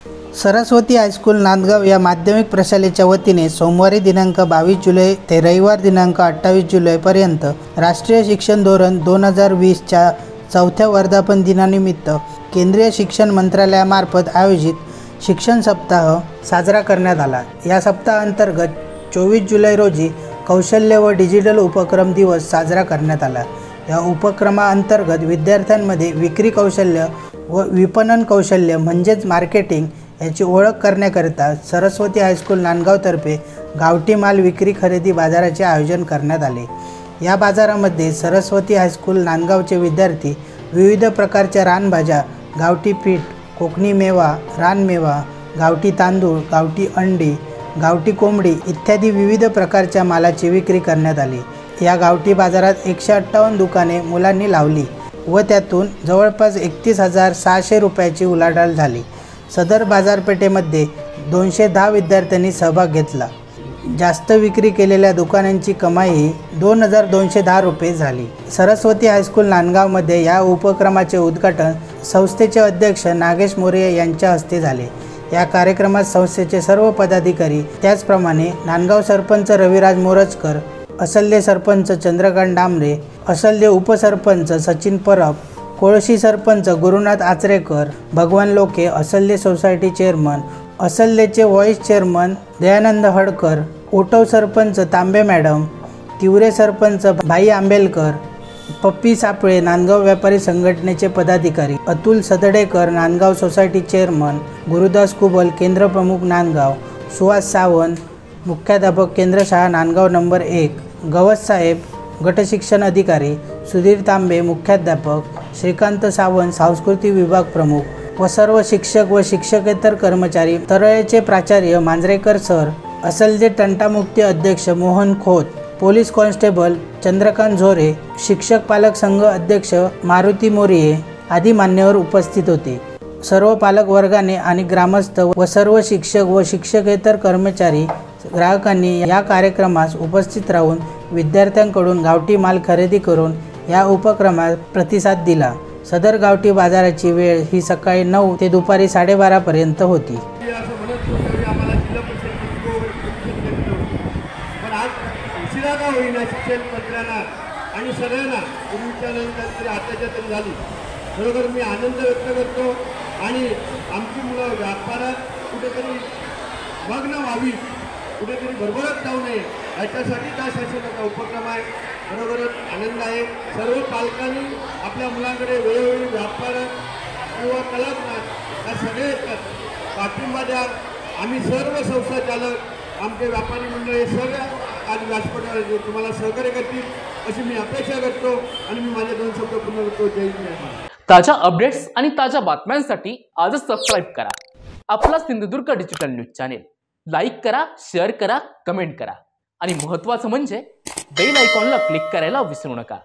Saraswati high school Nandgaon या माध्यमिक प्रशालेच्या वतीने सोमवारी दिनांक 22 जुलै ते रविवार दिनांक 28 जुलैपर्यंत राष्ट्रीय शिक्षण धोरण 2020च्या चौथ्या वर्धापन दिनानिमित्त केंद्रीय शिक्षण मंत्रालयामार्फत आयोजित शिक्षण सप्ताह साजरा करण्यात आला। या सप्ताहांतर्गत 24 जुलै रोजी कौशल्य व डिजिटल उपक्रम दिवस साजरा करण्यात आला। या उपक्रमाअंतर्गत विद्यार्थ्यांमध्ये विक्री कौशल्य व विपणन कौशल्य म्हणजेच मार्केटिंग याची ओळख करण्याकरिता सरस्वती हायस्कूल नांदगावतर्फे गावठी माल विक्री खरेदी बाजाराचे आयोजन करण्यात आले। या बाजारामध्ये सरस्वती हायस्कूल नांदगावचे विद्यार्थी विविध प्रकारच्या रानभाज्या, गावठी पीठ, कोकणी मेवा, रानमेवा, गावठी तांदूळ, गावठी अंडी, गावठी कोंबडी इत्यादी विविध प्रकारच्या मालाची विक्री करण्यात आली। या गावठी बाजारात 158 दुकाने मुलांनी लावली व त्यातून जवळपास 31,600 रुपयाची उलाढाल झाली। सदर बाजारपेठेमध्ये 210 विद्यार्थ्यांनी सहभाग घेतला। जास्त विक्री केलेल्या दुकानांची कमाई 2,210 रुपये झाली। सरस्वती हायस्कूल नांदगावमध्ये या उपक्रमाचे उद्घाटन संस्थेचे अध्यक्ष नागेश मोरे यांच्या हस्ते झाले। या कार्यक्रमात संस्थेचे सर्व पदाधिकारी, त्याचप्रमाणे नांदगाव सरपंच रविराज मोरजकर, असल्ले सरपंच चंद्रकांत डांबरे, असल्ले उपसरपंच सचिन परब, कोळशी सरपंच गुरुनाथ आचरेकर, भगवान लोके, असल्ले सोसायटी चेअरमन, असल्लेचे vice chairman Dayanand Hadkar, Otav sarpanch Tambe madam, Tivare sarpanch Bhai Ambelkar, Pappi Sapale Nandgaon व्यापारी संघटनेचे पदाधिकारी, अतुल सदडेकर नांदगाव सोसायटी चेअरमन, गुरुदास कुबल केंद्र प्रमुख नांदगाव, सुहास सावंत मुख्याध्यापक केंद्र शाळा नांदगाव नंबर 1, गवस साहेब गट शिक्षण अधिकारी, सुधीर तांबे मुख्याध्यापक, श्रीकांत सावंत सांस्कृतिक विभाग प्रमुख व सर्व शिक्षक व शिक्षकेतर कर्मचारी, तरळेचे प्राचार्य मांजरेकर सर, असल्ले तंटामुक्ती अध्यक्ष मोहन खोत, पोलीस कॉन्स्टेबल चंद्रकांत झोरे, शिक्षक पालक संघ अध्यक्ष मारुती मोरिये आदी मान्यवर उपस्थित होते। सर्व पालक वर्गाने आणि ग्रामस्थ व सर्व शिक्षक व शिक्षकेतर कर्मचारी ग्राहकांनी या कार्यक्रमास उपस्थित राहून विद्यार्थ्यांकडून गावठी माल खरेदी करून या उपक्रमास प्रतिसाद दिला। सदर गावठी बाजाराची वेळ ही सकाळी 9 ते दुपारी 12:30 पर्यंत होती। आणि सगळ्यांना पूर्वीच्या अत्याचार झाली, बरोबर मी आनंद व्यक्त करतो। आणि आमची मुलं व्यापारात कुठेतरी मग्न व्हावी, कुठेतरी भरभरत जाऊ नये याच्यासाठी त्या शासनाचा उपक्रम आहे। बरोबरच आनंद आहे सर्व पालकांनी आपल्या मुलांकडे वेळोवेळी व्यापार किंवा कलात्मक या सगळे पाठिंबा द्या। आम्ही सर्व संस्था चालक, आमचे व्यापारी मंडळ सगळ्या आज व्यासपीठावर तुम्हाला सहकार्य करतील अशी मी अपेक्षा करतो आणि मी माझे 2 शब्द पूर्ण करतो। जय हिंद। ताज्या अपडेट्स आणि ताज्या बातम्यांसाठी आजच सबस्क्राईब करा आपला Sindhudurg digital news channel. Like करा, शेअर करा, कमेंट करा आणि महत्त्वाचं म्हणजे बेल आयकॉनला क्लिक करायला विसरू नका।